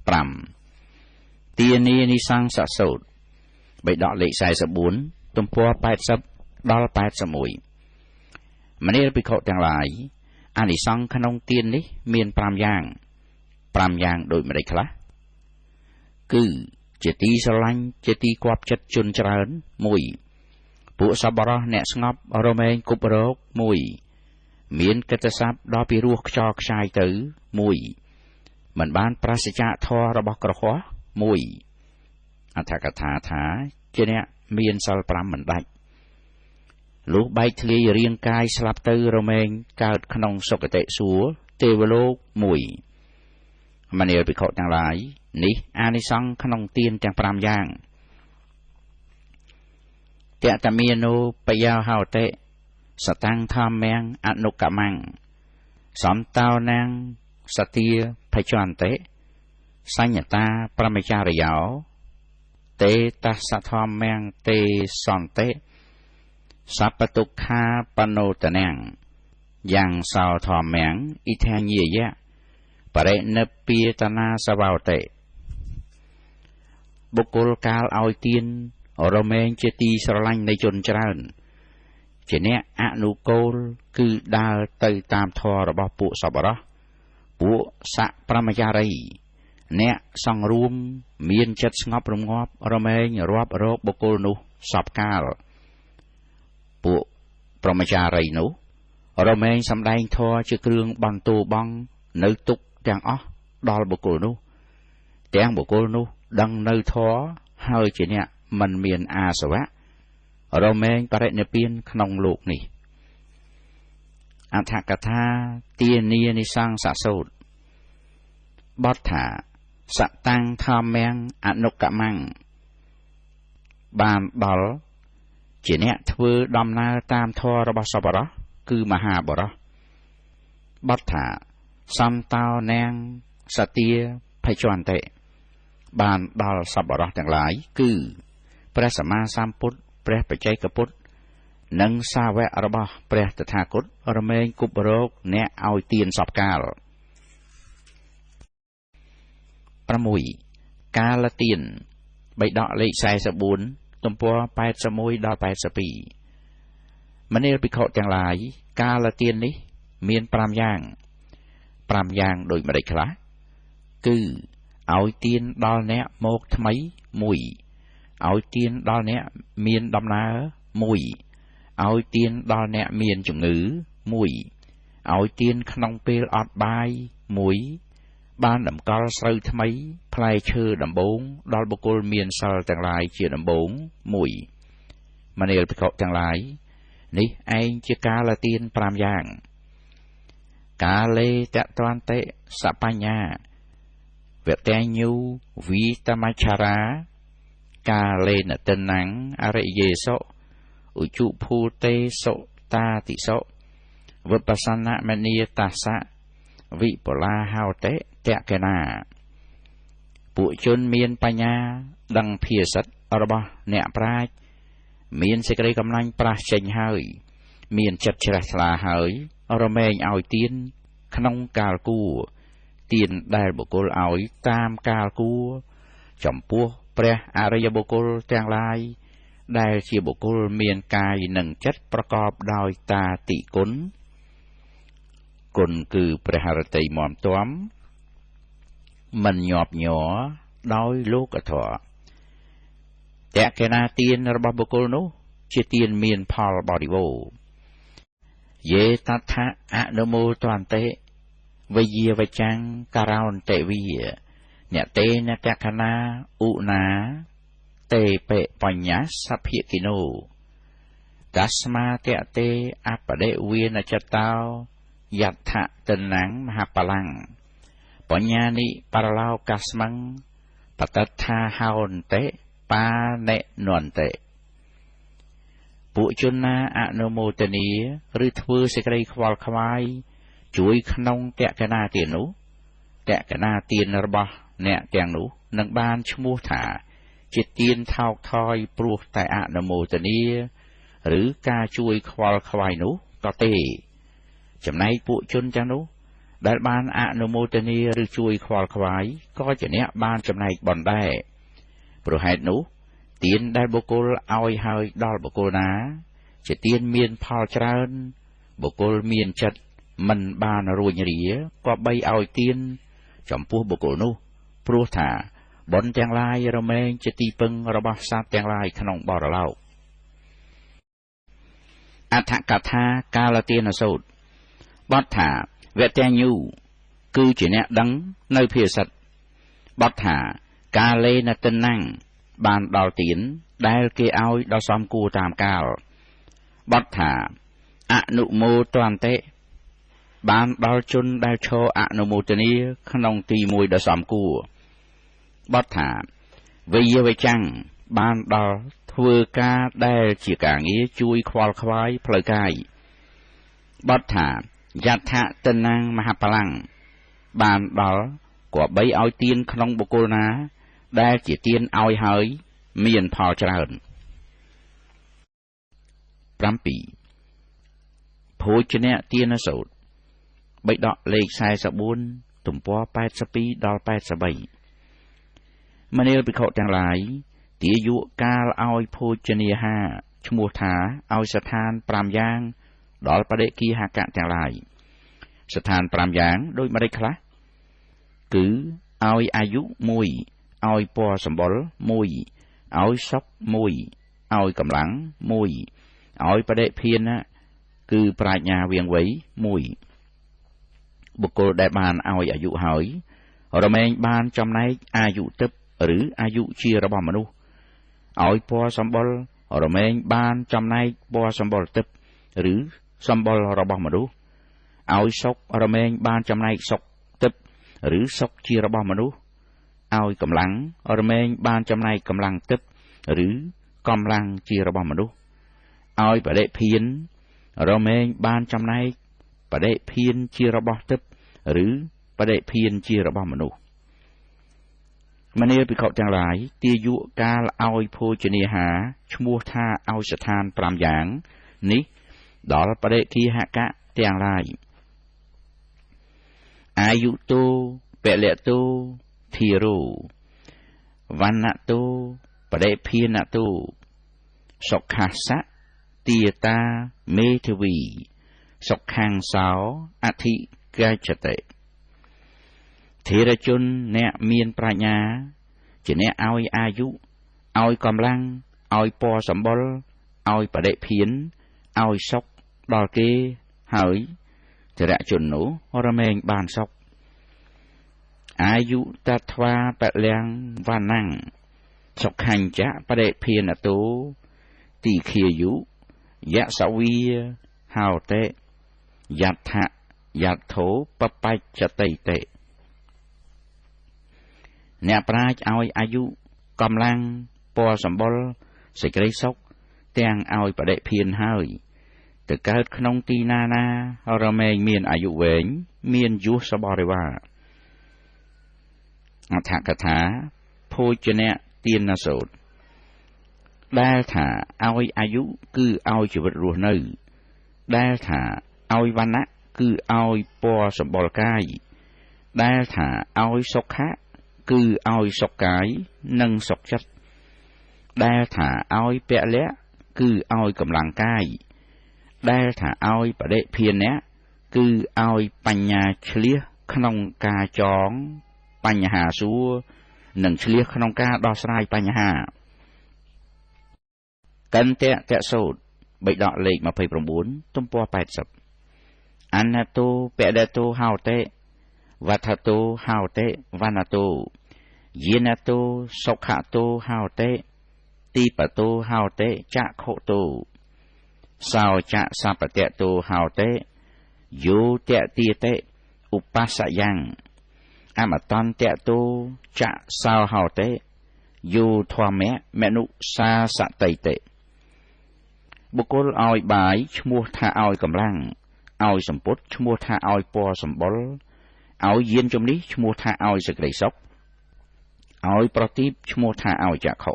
5ទានានិសង្សសោតបេដកលេខ44ទំព័រ80ដល់81មនាលភិក្ខុទាំងឡាយអានិសង្សក្នុងទាននេះមាន5យ៉ាង5យ៉ាងដូចម្តេចខ្លះគឺជាទីស្រឡាញ់ជាទីគាប់ចិត្តជនច្រើន1ពួកសប្បុរសអ្នកស្ងប់រមែងគប់រោគ1មានកិត្តិស័ព្ទដល់ពីរោះខ្យល់ខ្ចាយទៅ1មិនបានប្រសិជ្ជៈធម៌របស់ក្រហម1អត្ថកថាថាជាអ្នកមានសិល5មិនដាច់លុះបែកធ្លាយរាងកាយស្លាប់ទៅរមែងកើតក្នុងសុគតិសួគ៌ទេវលោក1មនាលភិក្ខុទាំងឡាយនេះអានិសង្សក្នុងទានទាំង5យ៉ាងតតមានោបយោហោតិសតាំងធម្មំអនុកម្មំសន្តោណាំងសទាភចន្តិសញ្ញតាប្រមចារយោតេតសធម្មំតេសន្តិសពតុក្ខាបណោតនាំយ៉ាងសោធម្មំអ៊ីថាញាយៈបរិនិព្វាតនាសវោតិបុគ្គលកាលឲ្យទានរមែងជាទីស្រឡាញ់នៃជនច្រើនជាអ្នកអនុគោលគឺដើរទៅតាមធម៌របស់ពួកសប្បុរសពួកសៈប្រមចារីអ្នកសង្រួមមានចិត្តស្ងប់រងាប់រមែងរាប់រកបុគ្គលនោះសពកាលពួកប្រមចារីនោះរមែងសម្ដែងធម៌ជាគ្រឿងបន្ទោបង់នៅទុក្ខទាំងអស់ដល់បុគ្គលនោះទាំងបុគ្គលនោះដឹងនៅធម៌ហើយជាអ្នកមិនមានអាសវៈរមែងបរិនិព្វានក្នុងលោកនេះអត្ថកថាទានានិសង្សសោតបទថាសតាំងធម្មំអនុកម្មំបានដល់ជាអ្នកធ្វើដំណើរតាមធម៌របស់សប្បុរសគឺមហាបុរសបទថាសន្តោណាំងសទាភចន្តិបានដល់សប្បុរសទាំងឡាយគឺព្រះសម្មាសម្ពុទ្ធព្រះបច្ចេកពុទ្ធនិងសាវករបស់ព្រះតថាគតរមែងគប់រោគអ្នកឲ្យទានសពកាល6កាលទានបេដកលេខ44ទំព័រ81ដល់82មនាលភិក្ខុទាំងឡាយកាលទាននេះមាន5យ៉ាង5យ៉ាងដូចម្តេចខ្លះគឺឲ្យទានដល់អ្នកមកថ្មី1ឲ្យទានដល់អ្នកមានដំណើរ1ឲ្យទានដល់អ្នកមានជំងឺ1ឲ្យទានក្នុងពេលអត់បាយ1បានតម្កល់ស្រូវថ្មីផ្លែឈើដំបូងដល់បុគ្គលមានសិលទាំងឡាយជាដំបូង1មនាលភិក្ខុទាំងឡាយនេះឯងជាកាលទាន5យ៉ាងកាលេតតន្តិសបញ្ញាវតញ្ញូវិតមច្ឆរាកាលេនតនាំងអរិយេសុឧជុភូតេសុតាតិសុវិបស្សនមនីតាសៈវិបលាហោតេតកេណាពួកជនមានបញ្ញាដឹងភាសិតរបស់អ្នកប្រាជ្ញមានសេចក្តីកំណាញ់ប្រាស់ចេញហើយមានចិត្តជ្រះថ្លាហើយរមែងឲ្យទានក្នុងកាលគួរទានដែលបុគ្គលឲ្យតាមកាលគួរចំពោះព្រះអរិយបុគ្គលទាំងឡាយដែលជាបុគ្គលមានកាយនិងចិត្តប្រកបដោយតាតិគុណគុណគឺព្រះハរតីមាំទាំមិនញាប់ញ័រដោយលោកធម៌តកេណាទានរបស់បុគ្គលនោះជាទានមានផលបរិបូរណ៍យេតថាអនុមោទន្តិវិយាវចាំងការោនតិវិអ្នកតេនតកណាឧណាតេបេបញ្ញសភិគិណោតស្មាតតេអបដិវានចតោយដ្ឋតនាងមហបលាំងបញ្ញានិបរឡោកស្មੰបតថាហោនតិបានិនន្តិពួកជនណាអនុមោទនីឬធ្វើសេចក្តីខ្វល់ខ្វាយជួយក្នុងតកណាទាននោះតកណាទានរបស់អ្នកទាំងនោះនឹងបានឈ្មោះថាជាទានថោកថយព្រោះតែអនុមោទនីឬការជួយខ្វល់ខ្វាយនោះក៏ទេចំណែកពួកជនទាំងនោះ ដែលបានអនុមោទនាឬជួយខ្វល់ខ្វាយក៏ជាអ្នកបានចំណែកបុណ្យដែរព្រោះហេតុនោះទានដែលបុគ្គលឲ្យហើយដល់បុគ្គលណាជាទានមានផលច្រើនបុគ្គលមានចិត្តមិនបានរួញរាក៏បីឲ្យទានចំពោះបុគ្គលនោះព្រោះថាបុណ្យទាំងឡាយរមែងជាទីពឹងរបស់សត្វទាំងឡាយក្នុងបរលោកអដ្ឋកថាកាលទានសូត្របទថាវតញ្ញូគឺជាអ្នកដឹងនៅភាសិតបទថាកាលេនតិណាំងបានដល់ទានដែលគេឲ្យដល់សមគួរតាមកាលបទថាអនុមោទន្តិបានដល់ជនដែលឈរអនុមោទនាក្នុងទីមួយដ៏សមគួរបទថាវិយវចាំងបានដល់ធ្វើការដែលជាការងារជួយខ្វល់ខ្វាយផ្លូវកាយបទថាយដ្ឋតនាងមហបលាំងបានដល់ក៏បីឲ្យទានក្នុងបុគ្គលណាដែលជាទានឲ្យហើយមានផលច្រើន7ភោជនៈទានសូត្របិដកលេខ44ទំព័រ82ដល់83មនាលភិក្ខុទាំងឡាយទាយុកាលឲ្យភោជនាហាឈ្មោះថាឲ្យស្ថាន5យ៉ាងដល់បដិគិហកៈទាំងឡាយស្ថាន5យ៉ាងដូចម្ដេចខ្លះគឺឲ្យអាយុ1ឲ្យពណ៌សម្បុរ1ឲ្យសុខ1ឲ្យកម្លាំង1ឲ្យបដិភានគឺប្រាជ្ញាវាងវៃ1បុគ្គលដែលបានឲ្យអាយុហើយរមែងបានចំណែកអាយុទឹកឬអាយុជារបស់មនុស្សឲ្យពណ៌សម្បុររមែងបានចំណែកពណ៌សម្បុរទឹកឬសម្បុររបស់មនុស្សឲ្យសុខរមែងបានចំណែកសុខទឹកឬសុខជារបស់មនុស្សឲ្យកម្លាំងរមែងបានចំណែកកម្លាំងទឹកឬកម្លាំងជារបស់មនុស្សឲ្យបដិភានរមែងបានចំណែកបដិភានជារបស់ទឹកឬបដិភានជារបស់មនុស្សមនាលភិក្ខុទាំងឡាយទាយុកាលឲ្យភោជនាហាឈ្មោះថាឲ្យស្ថាន5យ៉ាងនេះដល់បដិគិហកៈទាំងឡាយអាយុតោពលតោធីរោវណ្ណតោបដិភានតោសុខាសៈទាតាមេធវីសុខាំងសោអធិកច្ចតិធេរជនអ្នកមានប្រាជ្ញាជាអ្នកឲ្យអាយុឲ្យកម្លាំងឲ្យពណ៌សម្បុរឲ្យបដិភានឲ្យសុខដល់គេហើយធេរជននោះរមែងបានសុខអាយុតត្វាបលាំងវណ្ណੰសុខាញ្ចៈបដិភានតោទីឃាយុយសវីហោតេយដ្ឋយត្ថោបបច្ចតិតេអ្នកប្រាជ្ញឲ្យអាយុកម្លាំងពណ៌សម្បុរសេចក្តីសុខទាំងឲ្យបដិភានហើយទៅកើតក្នុងទីណាណារមែងមានអាយុវែងមានយសបរិវារអដ្ឋកថាភោជនៈទានសូត្របដែលថាឲ្យអាយុគឺឲ្យជីវិតរស់នៅដែលថាឲ្យវណ្ណៈគឺឲ្យពណ៌សម្បុរកាយដែលថាឲ្យសុខៈគឺឲ្យសុខកាយនិងសុខចិត្តដែលថាឲ្យពលៈគឺឲ្យកម្លាំងកាយដែលថាឲ្យបដិភានៈគឺឲ្យបញ្ញាឆ្លៀសក្នុងការចងបញ្ហាសួរនិងឆ្លៀសក្នុងការដោះស្រាយបញ្ហាកន្តៈតសូត្របិដកលេខ29ទំព័រ80អនតោបដតោហោតេវត្ថតោហោតេវណ្ណតោយានតោសុខតោហោតេទីបតោហោតេចក្ខុតោសោចៈសពតតោហោតេយោតតិតេឧបស្សយ៉ាងអមតន្តតោចៈសោហោតេយោធម្មៈមនុសាសតិតេបុគ្គលឲ្យបាយឈ្មោះថាឲ្យកម្លាំងឲ្យសម្ពុតឈ្មោះថាឲ្យពណ៌សម្បុរឲ្យយានជំនិះឈ្មោះថាឲ្យសេចក្តីសុខឲ្យប្រទីបឈ្មោះថាឲ្យចក្ខុ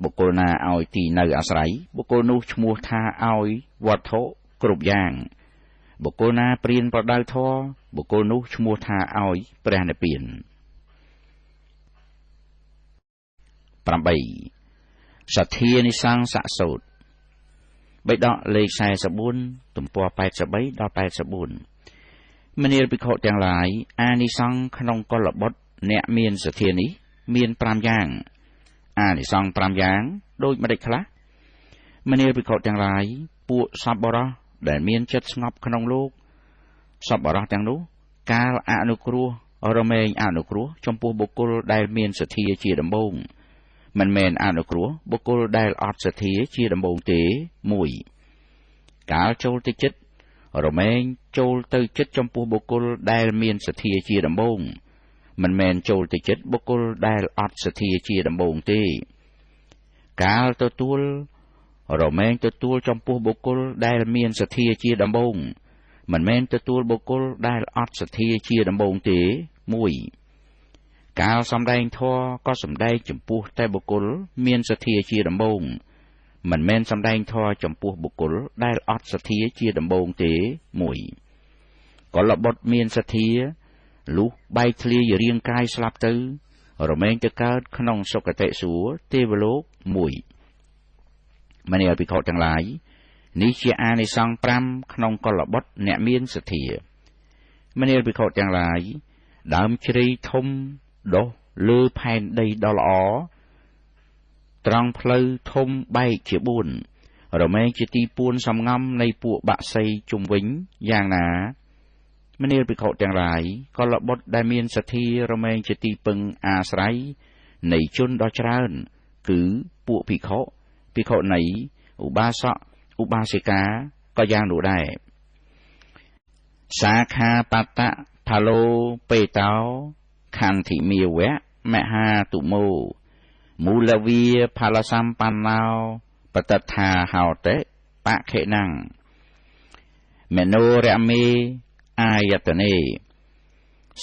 បុគ្គលណាឲ្យទីនៅអាស្រ័យបុគ្គលនោះឈ្មោះថាឲ្យវត្ថុគ្រប់យ៉ាង បុគ្គលណាព្រៀនប្រដៅធម៌បុគ្គលនោះឈ្មោះថាឲ្យព្រះនិព្វាន 8. សទ្ធានិសង្សៈសូត្របេដកលេខ44ទំព័រ83ដល់84មនាលភិក្ខុទាំងឡាយអានិសង្សក្នុងកុលបុត្រអ្នកមានសទ្ធានេះមាន5យ៉ាងអានិសង្ស5យ៉ាងដូចម្ដេចខ្លះមនាលភិក្ខុទាំងឡាយពួកសប្បុរសដែលមានចិត្តស្ងប់ក្នុងលោកសប្បុរសទាំងនោះកាលអនុគ្រោះរមែងអនុគ្រោះចំពោះបុគ្គលដែលមានសទ្ធាជាដំបូងមិនមែនអនុគ្រោះបុគ្គលដែលអត់សទ្ធាជាដំបូងទេ1កាលចូលទៅចិត្តរមែងចូលទៅចិត្តចំពោះបុគ្គលដែលមានសទ្ធាជាដំបូងមិនមែនចូលទៅចិត្តបុគ្គលដែលអត់សទ្ធាជាដំបូងទេកាលទទួលរមែងទទួលចំពោះបុគ្គលដែលមានសទ្ធាជាដំបូងមិនមែនទទួលបុគ្គលដែលអត់សទ្ធាជាដំបូងទេ1កាលសម្ដែងធម៌ក៏សម្ដែងចំពោះតែបុគ្គលមានសទ្ធាជាដំបូងមិនមែនសម្ដែងធម៌ចំពោះបុគ្គលដែលអត់សទ្ធាជាដំបូងទេ1កុលបុត្រមានសទ្ធាលុះបែកធ្លាយរាងកាយស្លាប់ទៅរមែងទៅកើតក្នុងសុគតិសួគ៌ទេវលោក1មនាលភិក្ខុទាំងឡាយនេះជាអានិសង្ស5ក្នុងកុលបុត្រអ្នកមានសទ្ធាមនាលភិក្ខុទាំងឡាយដើមជ្រៃធំដុះលើផែនដីដ៏ល្អត្រង់ផ្លូវធំបែកជា4រមែងជាទីពួនសំងំនៃពួកបក្សីជុំវិញយ៉ាងណាមនាលភិក្ខុទាំងឡាយកុលបុត្រដែលមានសទ្ធារមែងជាទីពឹងអាស្រ័យនៃជនដ៏ច្រើនគឺពួកភិក្ខុនីឧបាសកឧបាសិកាក៏យ៉ាងនោះដែរសាខាបតៈផាឡូបេតោខន្តិមាវៈមហាទុមោមូលវាផលសម្បណ្ណោបតថាហោតិបខិណੰមនោរមេអាយតនេ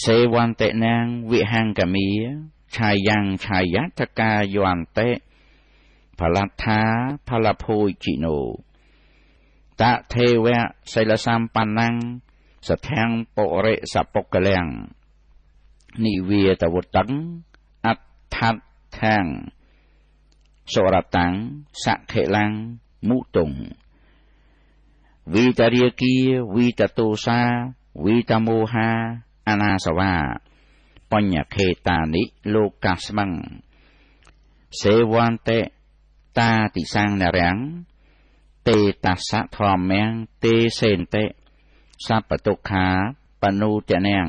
សេវន្តិណាងវិហង្កមាឆាយ៉ាងឆាយតកាយន្តិផលថាផលភោជិណោតថេវៈសិលសម្បណ្ណੰសធាំងបុរិសបុគ្គលំនិវាតវតੰអដ្ឋថាំងសុរតੰសខិលੰមុតុងវិតរិយគីវិតតោសាវិតមោហាអនាសវាបញ្ញខេតានិលោកស្មੰសេវន្តិតាតិសង្នរាំងទេតស្សៈធម្មំទេសេនតិសពតុក្ខាបនុតនាំ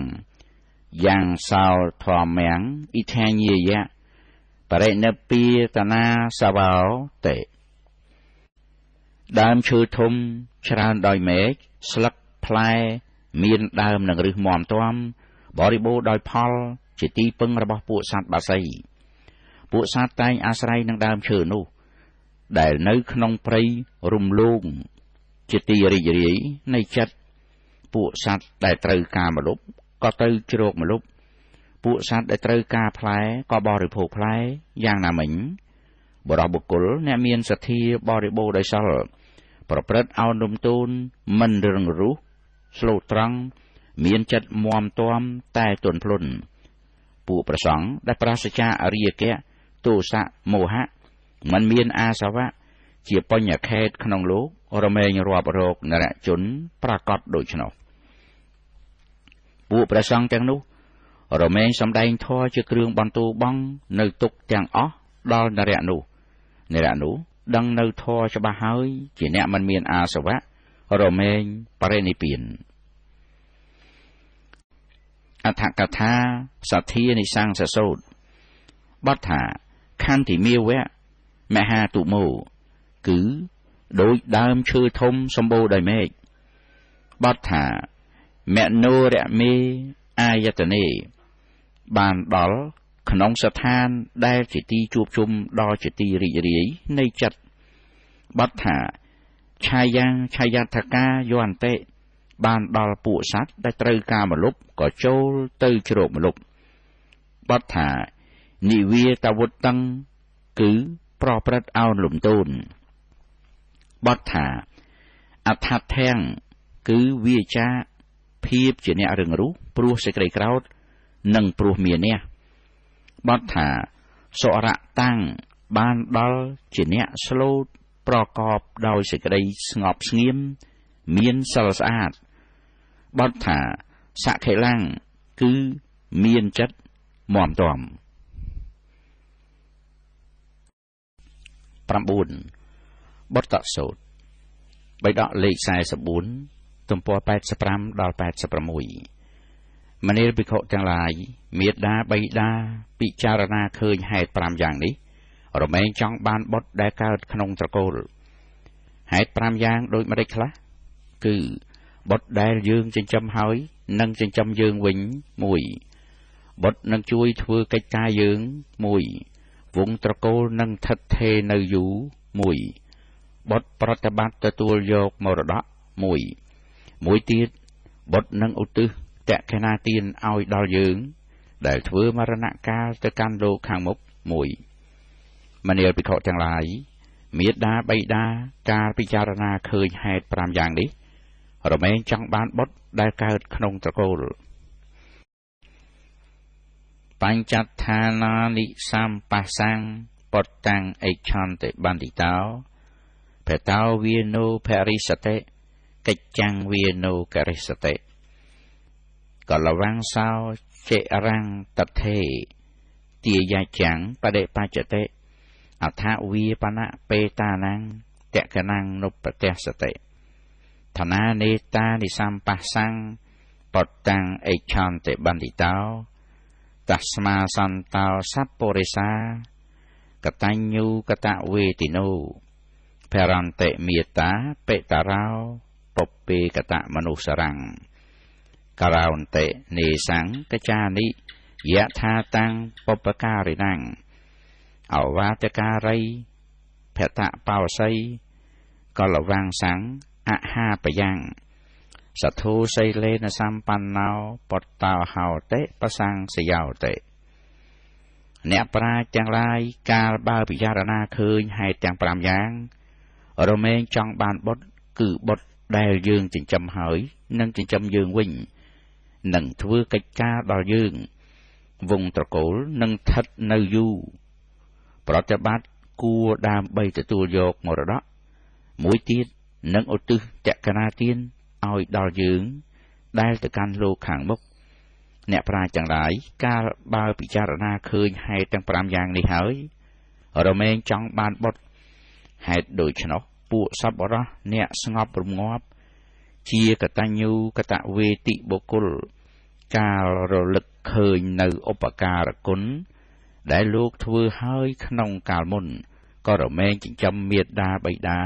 យ៉ាងសោធម្មំអ៊ីថាញាយៈបរិណពាតនាសវោតេដើមឈើធំច្រើនដោយមែកស្លឹកផ្លែមានដើមនិងឫសមាំទាំបរិបូរដោយផលជាទីពឹងរបស់ពួកសត្វបក្សីពួកសត្វតែងអាស្រ័យនឹងដើមឈើនោះដែលនៅក្នុងព្រៃរំលងជាទីរីករាយនៃចិត្តពួកសត្វដែលត្រូវការម្លប់ក៏ទៅជ្រកម្លប់ពួកសត្វដែលត្រូវការផ្លែក៏បរិភោគផ្លែយ៉ាងណាមិញបរិបុគ្គលអ្នកមានសទ្ធាបរិបូរដោយសិលប្រព្រឹត្តឲ្យនំទូនមិនរឹងរូសស្លូតត្រង់មានចិត្តមាំទាំតែទន់ភ្លន់ពួកព្រះសង្ឃដែលប្រាសចាកអរិយគៈទោសៈមោហៈមិនមានអាសវៈជាបញ្ញខេតក្នុងលោករមែងរាប់រកនរជនប្រកបដូច្នោះពួកព្រះសង្ឃទាំងនោះរមែងសម្ដែងធម៌ជាគ្រឿងបន្ទូបង់នៅទុកទាំងអស់ដល់នរនោះដឹងនៅធម៌ច្បាស់ហើយជាអ្នកមិនមានអាសវៈរមែងបរិនិព្វានអដ្ឋកថាសទ្ធានិសង្សសូត្របទថាខន្តិមាវៈមហាទុមោគឺដូចដើមឈើធំសម្បូរដោយមែកបទថាមនោរមេអាយតនេបានដល់ក្នុងស្ថានដែលជាទីជួបជុំដ៏ជាទីរីករាយនៃចិត្តបទថាឆាយ៉ាងឆាយតកាយន្តិបានដល់ពួកសត្វដែលត្រូវការម្លប់ក៏ចូលទៅជ្រកម្លប់បទថានិវាតវតੰគឺប្រព្រឹត្តឲ្យលំទោនបទថាអដ្ឋថាំង គឺវាចាភាពជាអ្នករឹងរូសព្រោះសេចក្តីក្រោធនិងព្រោះមានះបទថាសរៈតាំងបានដល់ជាអ្នកស្លូតប្រកបដោយសេចក្តីស្ងប់ស្ងៀមមានសិលស្អាតបទថាសខេឡាំងគឺមានចិត្តមាំទាំ 9. បទសូត្របិដកលេខ44ទំព័រ85ដល់86មនាលភិក្ខុទាំងឡាយមេត្តាបិតាពិចារណាឃើញហេតុ5យ៉ាងនេះរមែងចង់បានបុត្រដែលកើតក្នុងត្រកូលហេតុ5យ៉ាងដូចម្តេចខ្លះគឺបុត្រដែលយើងចិញ្ចឹមហើយនឹងចិញ្ចឹមយើងវិញ1បុត្រនឹងជួយធ្វើកិច្ចការយើង1វងត្រកូលនឹងស្ថិតថេរនៅយូរ1បុត្រប្រតិបត្តិទទួលយកមរតក1ទៀតបុត្រនឹងឧទ្ទិសតក្កណាទានឲ្យដល់យើងដែលធ្វើមរណកាលទៅកាន់លោកខាងមុខ1មនាលភិក្ខុទាំងឡាយមេត្តាបិតាការពិចារណាឃើញហេតុ5យ៉ាងនេះរមែងចង់បានបុត្រដែលកើតក្នុងត្រកូលបញ្ចដ្ឋានានិសម្បស្សੰពតតាំងអិច្ឆន្តិបណ្ឌិតោភតោវាណូភរិសតិកិច្ចាំងវាណូករិសតិកលវੰសោចេរੰតថេទាយាចាំងបដិបច្ចតិអថវាបនៈបេតានੰតក្កណੰនុបតេសតិឋានានេតានិសម្បស្សੰពតតាំងអិច្ឆន្តិបណ្ឌិតោតស្មាសន្តោសัพពរិសាកតញ្ញូកតវេតិណូភរន្តិមេតាបេតារោពពេកតមនុស្សរੰករោន្តិនេសੰកចានិយថាតាំងបបការិណੰអវាតការីភតបោសីកលវੰសੰអហាបយ៉ាងសធុសីលេនសម្បណ្ណោបតតោហោតិបសង្សយោតិអ្នកប្រាជ្ញទាំងឡាយកាលបើពិចារណាឃើញហេតុទាំង5យ៉ាងរមែងចង់បានបុត្រគឺបុត្រដែលយើងចិញ្ចឹមហើយនឹងចិញ្ចឹមយើងវិញនឹងធ្វើកិច្ចការដល់យើងវងត្រកូលនឹងស្ថិតនៅយូរប្រតិបត្តិគួរដើម្បីទទួលយកមរតកមួយទៀតនឹងឧទ្ទិសតក្កណាទានឲ្យដល់យើងដែលទៅកាន់លោកខាងមុខអ្នកប្រាជ្ញទាំងឡាយកាលបើពិចារណាឃើញហេតុទាំង5យ៉ាងនេះហើយរមែងចង់បានបុត្រហេតុដូច្នោះពួកសប្បុរសអ្នកស្ងប់រងាប់ជាកតញ្ញូកតវេតិបុគ្គលកាលរលឹកឃើញនៅឧបការគុណដែលលោកធ្វើហើយក្នុងកាលមុនក៏រមែងចិញ្ចឹមមេត្តាបិតា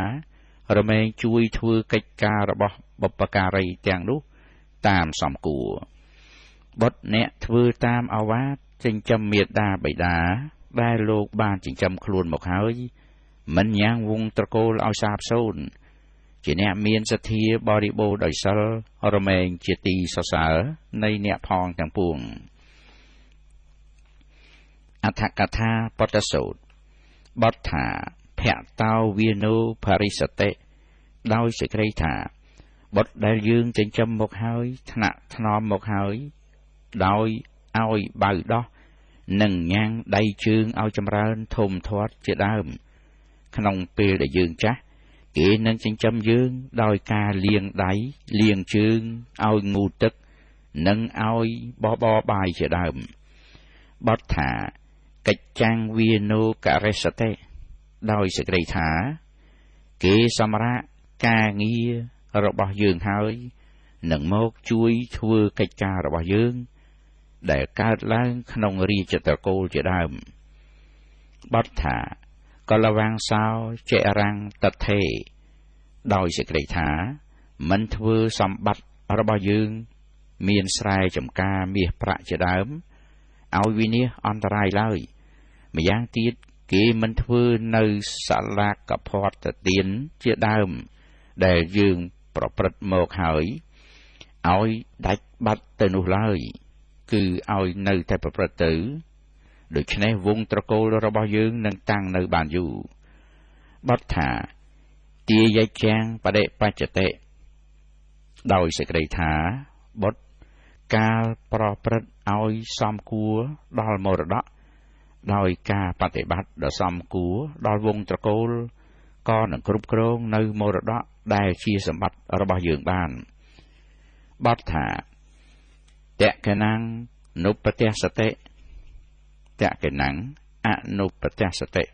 រមែងជួយធ្វើកិច្ចការរបស់បុព្វការីទាំងនោះតាមសមគួរបុត្រអ្នកធ្វើតាមឱវាទចិញ្ចឹមមេត្តាបិតាដែលលោកបានចិញ្ចឹមខ្លួនមកហើយមិនញ៉ាំងវងត្រកូលឲ្យសាបសូន្យជាអ្នកមានសទ្ធាបរិបូរណ៍ដោយសិលរមែងជាទីសរសើរនៃអ្នកផងទាំងពួងអដ្ឋកថាបទសូត្របទថាភតោវាណូភរិសតិដោយសេចក្តីថាបុត្រដែលយើងចិញ្ចឹមមកហើយថ្នាក់ថ្នមមកហើយដោយឲ្យបៅដោះនិងញ៉ាំងដៃជើងឲ្យចម្រើនធំធាត់ជាដើមក្នុងពេលដែលយើងចាស់គេនឹងចិញ្ចឹមយើងដោយការលាងដៃលាងជើងឲ្យងូតទឹកនិងឲ្យបបរបាយជាដើមបទថាកិច្ចាំងវាណូករិសតិដោយសេចក្តីថាគេសម្រាកការងាររបស់យើងហើយនឹងមកជួយធ្វើកិច្ចការរបស់យើងដែលកើតឡើងក្នុងរាជត្រកូលជាដើមបទថាកលវੰសោចេរੰតថេដោយសេចក្តីថាមិនធ្វើសម្បត្តិរបស់យើងមានស្រែចម្ការមាសប្រាក់ជាដើមឲ្យវិនាសអន្តរាយឡើយម្យ៉ាងទៀតគេមិនធ្វើនៅសាលាកភ័តទានជាដើមដែលយើងប្រព្រឹត្តមកហើយឲ្យដាច់បាត់ទៅនោះឡើយគឺឲ្យនៅតែប្រព្រឹត្តទៅដូច្នេះវងត្រកូលរបស់យើងនឹងតាំងនៅបានយូរបទថាទាយាចាំងបដិបច្ចតិ ដោយសេចក្តីថាបុត្រការប្រព្រឹត្តឲ្យសមគួរដល់មរតកដោយការបប្រតិបត្តិដ៏សមគួរដល់វង្សត្រកូលក៏នឹងគ្រប់គ្រងនៅមរតកដែលជាសម្បត្តិរបស់យើងបានបទថាតកេណងនុបតិសតិតកេណងអនុបតិសតិ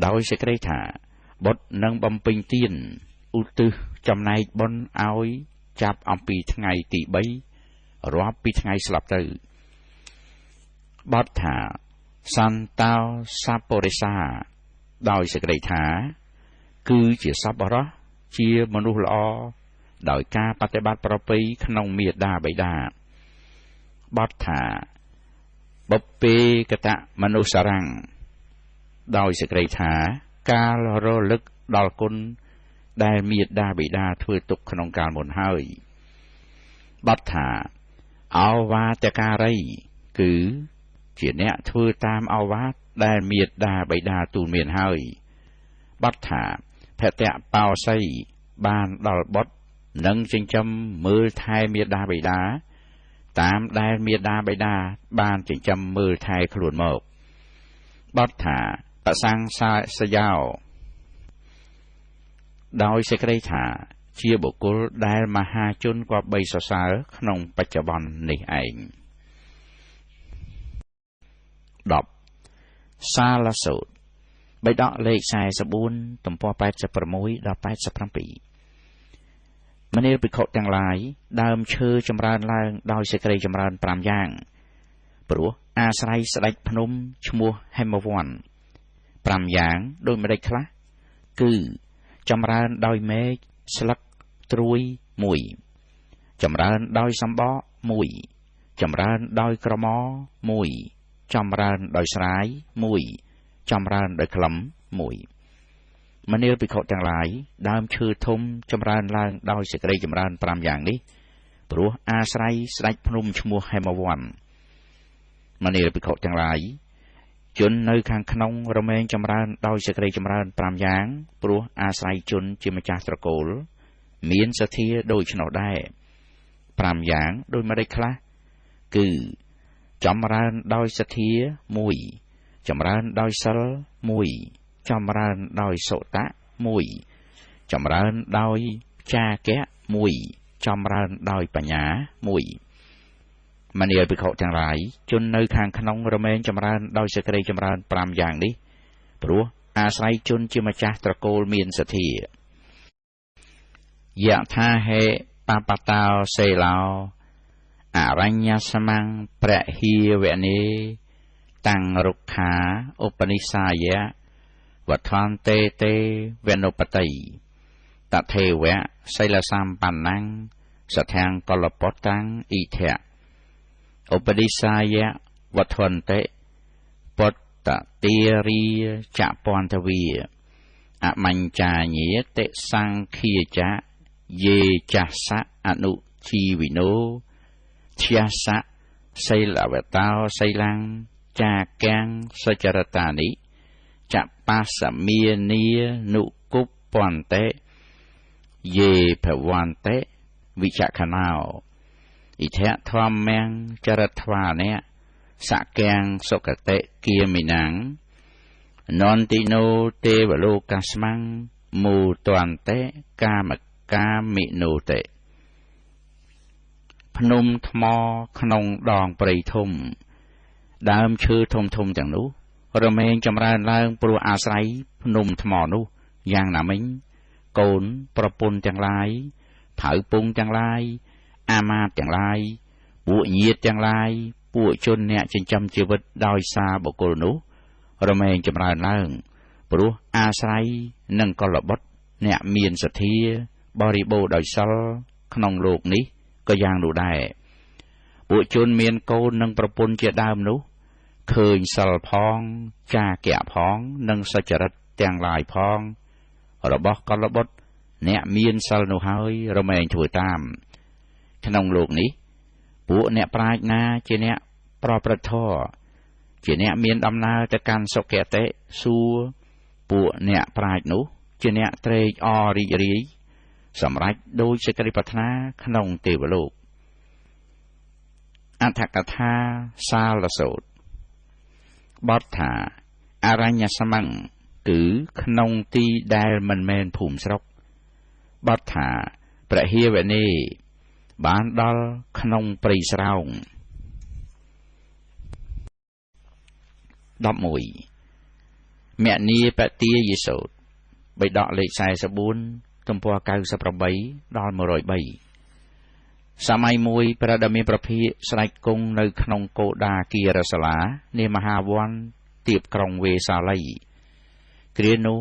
ដោយសេចក្តីថាបុត្រនឹងបំពេញទានឧទ្ទិសចំណែកបុណ្យឲ្យចាប់អំពីថ្ងៃទី3រាប់ពីថ្ងៃស្លាប់ទៅបទថាសន្តោសពរិសាដោយសេចក្តីថាគឺជាសប្បុរសជាមនុស្សល្អដោយការបប្រតិបត្តិប្រពៃក្នុងមាតាបិតាបទថាបុព្វេកតមនុស្សរੰដោយសេចក្តីថាការរលឹកដល់គុណដែលមាតាបិតាធ្វើទុកក្នុងកាលមុនហើយបទថាអវាទការីគឺជាអ្នកធ្វើតាមអវាទដែលមាតាបិតាទូលមានហើយបទថាភតៈបោសីបានដល់បុត្រនឹងចិញ្ចឹមមើលថែមាតាបិតាតាមដែលមាតាបិតាបានចិញ្ចឹមមើលថែខ្លួនមកបទថាបសង្សាសយោដោយសេចក្តីថាជាបុគ្គលដែលមហាជនក៏បីសរសើរក្នុងបច្ចុប្បន្ននេះឯង10សាលសូត្របិដកលេខ44ទំព័រ86ដល់87មនាលភិក្ខុទាំងឡាយដើមឈើចម្រើនឡើងដោយសេចក្តីចម្រើន5យ៉ាងព្រោះអាស្រ័យស្ដេចភ្នំឈ្មោះហេមវ័ន5យ៉ាងដូចម្ដេចខ្លះគឺចម្រើនដោយមេឃស្លឹកត្រួយ1ចម្រើនដោយសម្បក1ចម្រើនដោយក្រម1ចម្រើនដោយស្រាយ1ចម្រើនដោយក្លឹម1មនាលភិក្ខុទាំងឡាយដើមឈើធំចម្រើនឡើងដោយសេចក្តីចម្រើន5យ៉ាងនេះព្រោះអាស្រ័យស្ដេចភ្នំឈ្មោះហេមវ័នមនាលភិក្ខុទាំងឡាយជននៅខាងក្នុងរមែងចម្រើនដោយសេចក្តីចម្រើន5យ៉ាងព្រោះអាស្រ័យជនជាម្ចាស់ត្រកូលមានសទ្ធាដូច្នោះដែរ5យ៉ាងដូចម្ដេចខ្លះគឺចម្រើនដោយសទ្ធា1ចម្រើនដោយសិល1ចម្រើនដោយសុតៈ1ចម្រើនដោយចាកៈ1ចម្រើនដោយបញ្ញា1មនាលភិក្ខុទាំងឡាយជននៅខាងក្នុងរមែងចម្រើនដោយសេចក្តីចម្រើន5យ៉ាងនេះព្រោះអាស្រ័យជនជាម្ចាស់ត្រកូលមានសទ្ធាយថាហេបបតោសេឡោអរញ្ញសមੰប្រហិវនេតាំងរុក្ខាឧបនិសាយៈវថន្តេតេវនុបតិតថេវៈសីលសម្បណ្ណੰសទ្ធាំកលពតាំងអ៊ីធៈឧបនិសាយៈវថន្តេពុទ្ធទារីចពន្ធវីអមញ្ចាញេតិសង្ឃាចៈយេចាសៈអនុជីវិណោជ្យាសៈសីលវតោសីលੰចាកាំងសចរតានិចបសមានីនុគុពន្តេយេភវន្តេវិចខណោអ៊ិធៈធម្មំចរថ្វានេសកាំងសុគតិគិមិណੰនន្តិណោទេវលោកស្មੰមូតន្តេកាមកាមិណោតេភ្នំថ្មក្នុងដងព្រៃធំដើមឈើធំទាំងនោះរមែងចម្រើនឡើងព្រោះអាស្រ័យភ្នំថ្មនោះយ៉ាងណាមិញកូនប្រពន្ធទាំងឡាយថៅពងទាំងឡាយអាមាត្យទាំងឡាយពួកញាតិទាំងឡាយពួកជនអ្នកចិញ្ចឹមជីវិតដោយសារបុគ្គលនោះរមែងចម្រើនឡើងព្រោះអាស្រ័យនឹងកលបុត្រអ្នកមានសទ្ធាបរិបូរដោយសិលក្នុងលោកនេះក៏យ៉ាងនោះដែរពួកជនមានកូននិងប្រពន្ធជាដើមនោះឃើញសិលផងចាកៈផងនិងសច្ចរិតទាំងឡាយផងរបស់កលបុត្រអ្នកមានសិលនោះហើយរមែងធ្វើតាមក្នុងលោកនេះពួកអ្នកប្រាជ្ញណាជាអ្នកប្រព្រឹត្តធម៌ជាអ្នកមានដំណើរទៅកាន់សុគតិសួគ៌ពួកអ្នកប្រាជ្ញនោះជាអ្នកត្រេកអររីករាយ សម្រេចដោយសេចក្តីប្រាថ្នាក្នុងទេវលោកអត្ថកថាសាលសូត្របទថាអរញ្ញសមង្សគឺក្នុងទីដែលមិនមែនភូមិស្រុកបទថាព្រះហាវនេបានដល់ក្នុងព្រៃស្រោង11មនីបទាយេសូតបិដកលេខ44ទំព័រ98ដល់103សម័យមួយព្រះដ៏មានព្រះភិក្ខស្រែកគង់នៅក្នុងកោដាគិរសាលានាមហាវ័នទៀបក្រុងវេសាលីគ្រានោះ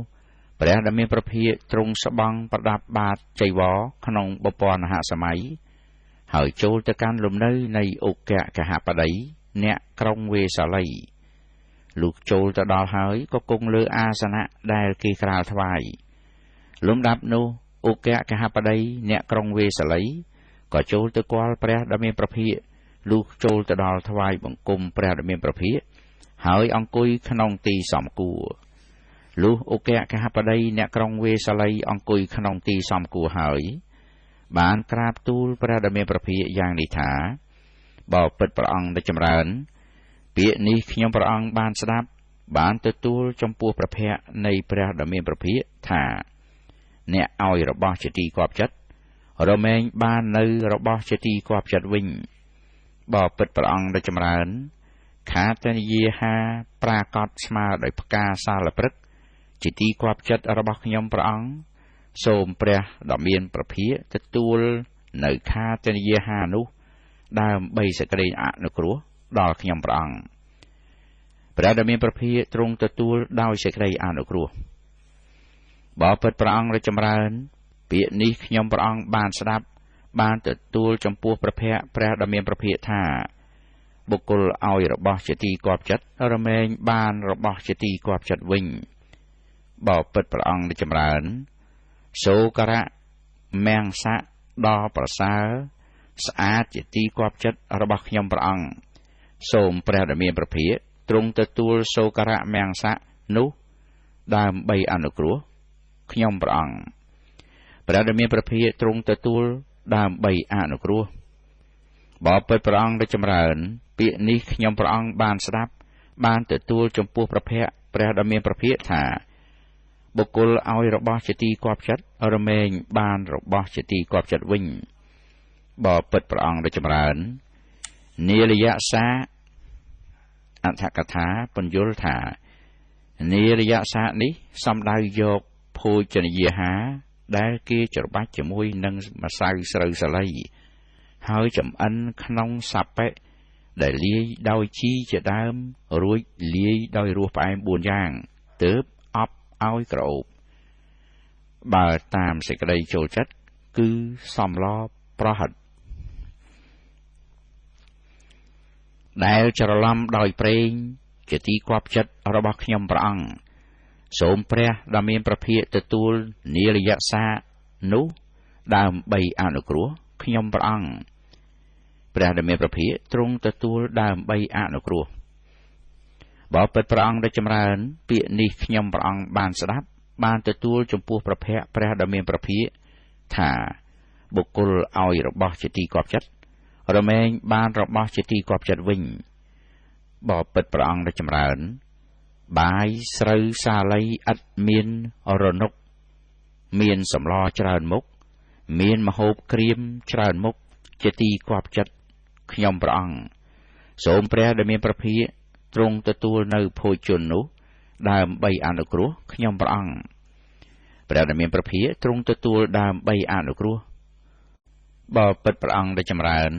ព្រះដ៏មានព្រះភិក្ខទ្រង់ស្បង់ប្រដាប់បាតចីវរក្នុងបពនហសម័យហើយចូលទៅកាន់លំនៅនៃឧគកហបតីអ្នកក្រុងវេសាលីលុះចូលទៅដល់ហើយក៏គង់លើអាសនៈដែលគេក្រាលថ្វាយលំដាប់នោះឧគកហបតីអ្នកក្រុងវេសាលីក៏ចូលទៅគាល់ព្រះដ៏មានព្រះភិក្ខលុះចូលទៅដល់ថ្វាយបង្គំព្រះដ៏មានព្រះភិក្ខហើយអង្គុយក្នុងទីសមគួរលុះឧគកហបតីអ្នកក្រុងវេសាលីអង្គុយក្នុងទីសមគួរហើយបានក្រាបទូលព្រះដ៏មានព្រះភិក្ខយ៉ាងនេះថាបើពិតព្រះអង្គដ៏ចម្រើនពាក្យនេះខ្ញុំព្រះអង្គបានស្ដាប់បានទទួលចំពោះព្រះភ័ក្ត្រនៃព្រះដ៏មានព្រះភិក្ខថាអ្នកឲ្យរបស់ជាទីគាប់ចិត្តរមែងបាននៅរបស់ជាទីគាប់ចិត្តវិញបើពិតព្រះអង្គដ៏ចម្រើនខាតនិយាហាប្រាកដស្មើដោយផ្កាសាលព្រឹកជាទីគាប់ចិត្តរបស់ខ្ញុំព្រះអង្គសូមព្រះដ៏មានព្រះភិក្ខទទួលនៅខាតនិយាហានោះដើម្បីសេចក្តីអនុគ្រោះដល់ខ្ញុំព្រះអង្គព្រះដ៏មានព្រះភិក្ខទ្រង់ទទួលដោយសេចក្តីអនុគ្រោះបើពិតព្រះអង្គដ៏ចម្រើនពាក្យនេះខ្ញុំព្រះអង្គបានស្ដាប់បានទទួលចំពោះព្រះភ័ក្ត្រព្រះដ៏មានព្រះភិក្ខថាបុគ្គលឲ្យរបស់ជាទីគាប់ចិត្តរមែងបានរបស់ជាទីគាប់ចិត្តវិញបើពិតព្រះអង្គដ៏ចម្រើនសូការៈមង្សៈដ៏ប្រសើរស្អាតជាទីគាប់ចិត្តរបស់ខ្ញុំព្រះអង្គសូមព្រះដ៏មានព្រះភិក្ខទ្រង់ទទួលសូការៈមង្សៈនោះដើម្បីអនុគ្រោះខ្ញុំព្រះអង្គព្រះដ៏មានព្រះភិក្ខទ្រង់ទទួលដើម្បីអនុគ្រោះបើពិតព្រះអង្គដ៏ចម្រើនពាក្យនេះខ្ញុំព្រះអង្គបានស្ដាប់បានទទួលចំពោះព្រះភ័ក្ត្រព្រះដ៏មានព្រះភិក្ខថាបុគ្គលឲ្យរបស់ជាទីគាប់ចិត្តរមែងបានរបស់ជាទីគាប់ចិត្តវិញបើពិតព្រះអង្គដ៏ចម្រើននាលយសាអត្ថកថាពន្យល់ថានាលយសានេះសំដៅយកភោជនីយាហារដែលគេច្របាច់ជាមួយនឹងម្សៅស្រូវសាលីហើយចំអិនក្នុងសាប៉ិដែលលាយដោយជីជាដើមរួចលាយដោយរសផ្អែម4យ៉ាងទើបអប់ឲ្យក្រអូបបើតាមសេចក្តីចូលចិត្តគឺសំឡប្រហិតដែលច្រឡំដោយប្រេងជាទីគាប់ចិត្តរបស់ខ្ញុំព្រះអង្គសូមព្រះដ៏មានព្រះភិក្ខទទួលនាលយសានោះដើម្បីអនុគ្រោះខ្ញុំព្រះអង្គព្រះដ៏មានព្រះភិក្ខទ្រង់ទទួលដើម្បីអនុគ្រោះបើពិតព្រះអង្គដ៏ចម្រើនពាក្យនេះខ្ញុំព្រះអង្គបានស្ដាប់បានទទួលចំពោះព្រះភ័ក្ត្រព្រះដ៏មានព្រះភិក្ខថាបុគ្គលឲ្យរបស់ជាទីគាប់ចិត្តរមែងបានរបស់ជាទីគាប់ចិត្តវិញបើពិតព្រះអង្គដ៏ចម្រើនបាយស្រូវសាលីឥតមានរនុកមានសម្លច្រើនមុខមានម្ហូបក្រៀមច្រើនមុខជាទីគាប់ចិត្តខ្ញុំព្រះអង្គសូមព្រះដែលមានព្រះភិក្ខទ្រង់ទទួលនៅភោជននោះដើម្បីអនុគ្រោះខ្ញុំព្រះអង្គព្រះដែលមានព្រះភិក្ខទ្រង់ទទួលដើម្បីអនុគ្រោះបើពិតព្រះអង្គដ៏ចម្រើន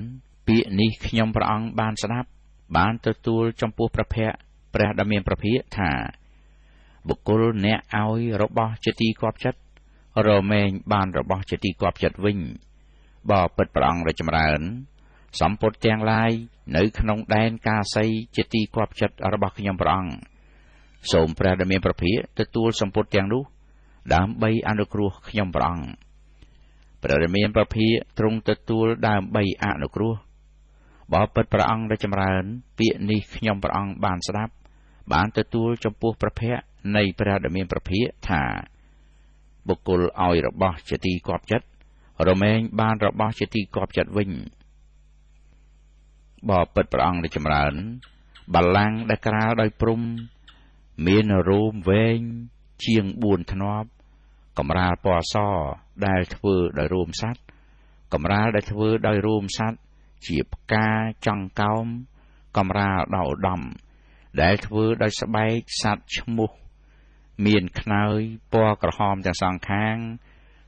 ពាក្យនេះខ្ញុំព្រះអង្គបានស្ដាប់បានទទួលចំពោះព្រះភ័ក្ត្រព្រះដ៏មានព្រះភិក្ខថាបុគ្គលអ្នកឲ្យរបស់ជាទីគាប់ចិត្តរមែងបានរបស់ជាទីគាប់ចិត្តវិញបើពិតព្រះអង្គដ៏ចម្រើនសម្ពុទ្ធទាំងឡាយនៅក្នុងដែនកាសីជាទីគាប់ចិត្តរបស់ខ្ញុំព្រះអង្គសូមព្រះដ៏មានព្រះភិក្ខទទួលសម្ពុទ្ធទាំងនោះដើម្បីអនុគ្រោះខ្ញុំព្រះអង្គព្រះដ៏មានព្រះភិក្ខទ្រង់ទទួលដើម្បីអនុគ្រោះបើពិតព្រះអង្គដ៏ចម្រើនពាក្យនេះខ្ញុំព្រះអង្គបានស្ដាប់បានទទួលចំពោះព្រះភ័ក្ត្រនៃព្រះដ៏មានព្រះភិក្ខថាបុគ្គលឲ្យរបស់ជាទីគាប់ចិត្ត រមែងបានរបស់ជាទីគាប់ចិត្តវិញបបិទ្ធព្រះអង្គដែលចម្រើនបល្ល័ង្កដែលក្រាលដោយព្រំមានរោមវែងជាង4ធ្នាប់កម្រាលពណ៌សដែលធ្វើដោយរោមសត្វកម្រាលដែលធ្វើដោយរោមសត្វជាផ្កាចង្កោមកម្រាលដោយឧត្តមដែលធ្វើដោយស្បែកសត្វឈ្មោះមានខ្នើយពណ៌ក្រហមទាំងសងខាង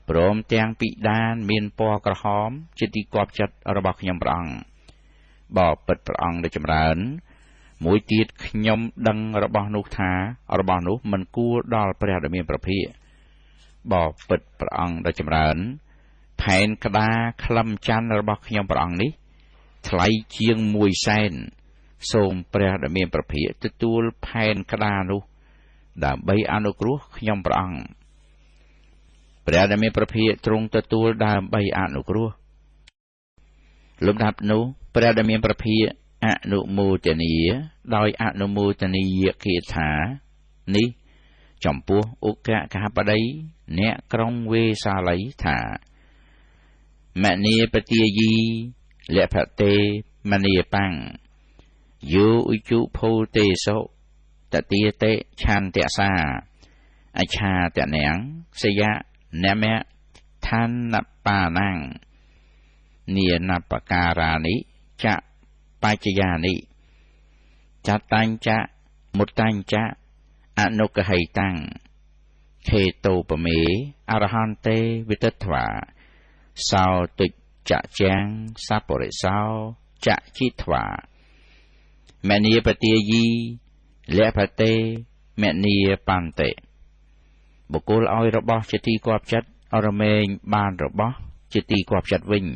ព្រមទាំងពិដានមានពណ៌ក្រហមជាទីគាប់ចិត្តរបស់ខ្ញុំព្រះអង្គបបិទ្ធព្រះអង្គដែលចម្រើនមួយទៀតខ្ញុំដឹងរបស់នោះថារបស់នោះមិនគួរដល់ព្រះដ៏មានព្រះភិក្ខបបិទ្ធព្រះអង្គដែលចម្រើនផែនក្តារក្លឹមច័ន្ទរបស់ខ្ញុំព្រះអង្គនេះថ្លៃជាង100,000សូមព្រះដ៏មានព្រះភិក្ខទទួលផែនក្តារនោះដើម្បីអនុគ្រោះខ្ញុំព្រះអង្គព្រះដែលមានព្រះភិក្ខទ្រង់ទទួលដើម្បីអនុគ្រោះលំដាប់នោះព្រះដែលមានព្រះភិក្ខអនុមោទនាដោយអនុមោទនីយគាថានេះចំពោះឧកកហបតីអ្នកក្រុងវេសាលីថាមនីបទាយីលភតេមនីបាំងយោឧជុភោទេសោតតិតេឆន្ទសាអច្ឆាតនាងសយៈនមៈឋានបាណាំងនានបការានិចបច្ចយានិចតញ្ចមុតញ្ចអនុកហិតាំងខេតោបមេអរហន្តេវិទិត្វាសោទុច្ចជាងសពរិសោចជីធ្វាមនីបទាយីលភតេមនីបន្តិបុគ្គលឲ្យរបស់ជាទីគាប់ចិត្តរមែងបានរបស់ជាទីគាប់ចិត្តវិញ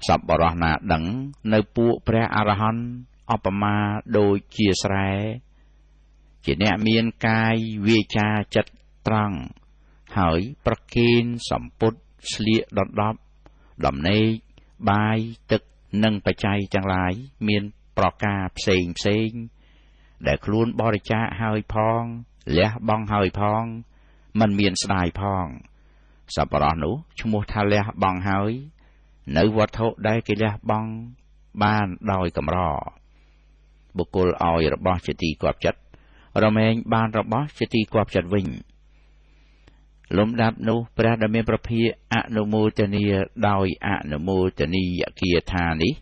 សប្បុរសណាដឹងនៅពួកព្រះអរហន្តឧបមាដូចជាស្រែជាអ្នកមានកាយវាចាចិត្តត្រង់ហើយប្រគេនសម្ពុតស្លៀកដណ្ដប់ដំណេកបាយទឹកនិងបច្ច័យទាំងឡាយមានប្រការផ្សេងដែលខ្លួនបរិច្ចាគហើយផងលះបង់ហើយផងមិនមានស្ដាយផងសប្បុរសនោះឈ្មោះថាលះបង់ហើយនៅវត្ថុដែលគេលះបង់បានដោយកម្របុគ្គលឲ្យរបស់ជាទីគាប់ចិត្តរមែងបានរបស់ជាទីគាប់ចិត្តវិញលំដាប់នោះព្រះដែលមានព្រះភិក្ខអនុមោទនាដោយអនុមោទនីយគាថានេះ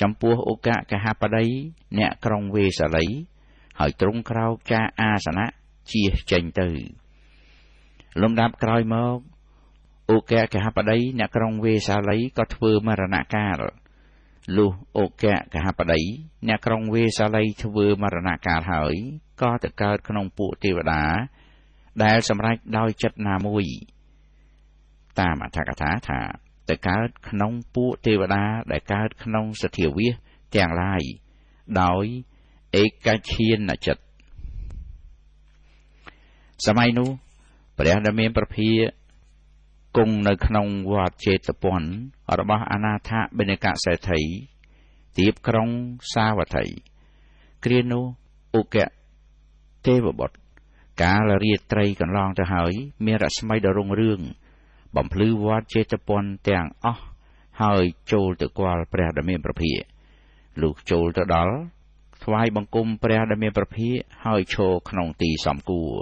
ចំពោះឧកកហបតីអ្នកក្រុងវេសាលីហើយទ្រង់ក្រោកចាអាសនៈជៀសចេញទៅលំដាប់ក្រោយមកឧកកហបតីអ្នកក្រុងវេសាលីក៏ធ្វើមរណកាលលុះឧកកហបតីអ្នកក្រុងវេសាលីធ្វើមរណកាលហើយក៏ទៅកើតក្នុងពួកទេវតាដែលសម្រេចដោយចិត្តណាមួយតាមអត្ថកថាថាទៅកើតក្នុងពួកទេវតាដែលកើតក្នុងសទ្ធាវាសទាំងឡាយដោយឯកច្ឆានចិត្តសម័យនោះព្រះដែលមានព្រះភិក្ខគង់នៅក្នុងវត្តចេតពន្ធរបស់អនាថបិណកសេដ្ឋីទីបក្រុងសាវត្ថីគ្រានោះឧកទេវបុត្រកាលរាត្រីកន្លងទៅហើយមានរស្មីដ៏រុងរឿងបំភ្លឺវត្តចេតពន្ធទាំងអស់ហើយចូលទៅគាល់ព្រះដែលមានព្រះភិក្ខលុះចូលទៅដល់ថ្វាយបង្គំព្រះដែលមានព្រះភិក្ខហើយឈរក្នុងទីសំគួរ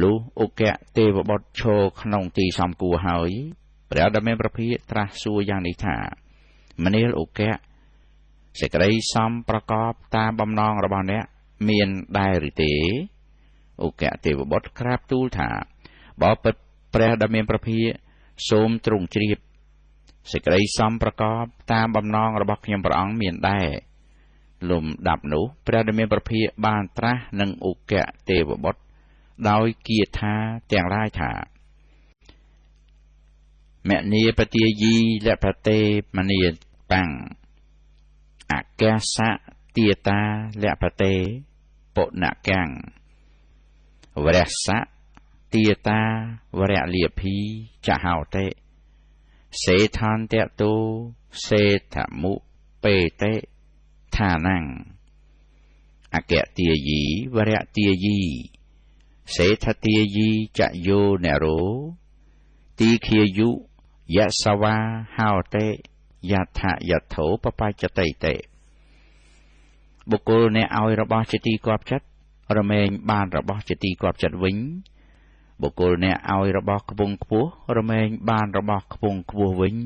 លុះឧកទេវបុត្រឈរក្នុងទីសំគួរហើយព្រះដែលមានព្រះភិក្ខត្រាស់សួរយ៉ាងនេះថាមនាលឧកសេចក្តីសំប្រកបតាមបំណងរបស់អ្នកមានដែរឬទេឧកទេវបុត្រក្រាបទូលថាបបិទ្ធព្រះដែលមានព្រះភិក្ខសូមទ្រង់ជ្រាបសេចក្តីសំប្រកបតាមបំណងរបស់ខ្ញុំព្រះអង្គមានដែរលំដាប់នោះព្រះដែលមានព្រះភិក្ខបានត្រាស់នឹងឧកទេវបុត្រដោយគាថាទាំងឡាយថាមនីបទាយីលភតេមនីបាំងអកាសៈទាតាលភតេពុណកាំងវរសៈទាតាវរលៀភីចហោតេសេឋានតតោសេធមុបេតេឋានੰអកទាយីវរទាយីសេដ្ឋទាយីចយោនរោ ទីឃាយុយៈសវាហោតេយថាយថោបបច្ចតិតេបុគ្គលអ្នកឲ្យរបស់ជាទីគាប់ចិត្តរមែងបានរបស់ជាទីគាប់ចិត្តវិញបុគ្គលអ្នកឲ្យរបស់ខ្ពង់ខ្ពស់រមែងបានរបស់ខ្ពង់ខ្ពស់វិញ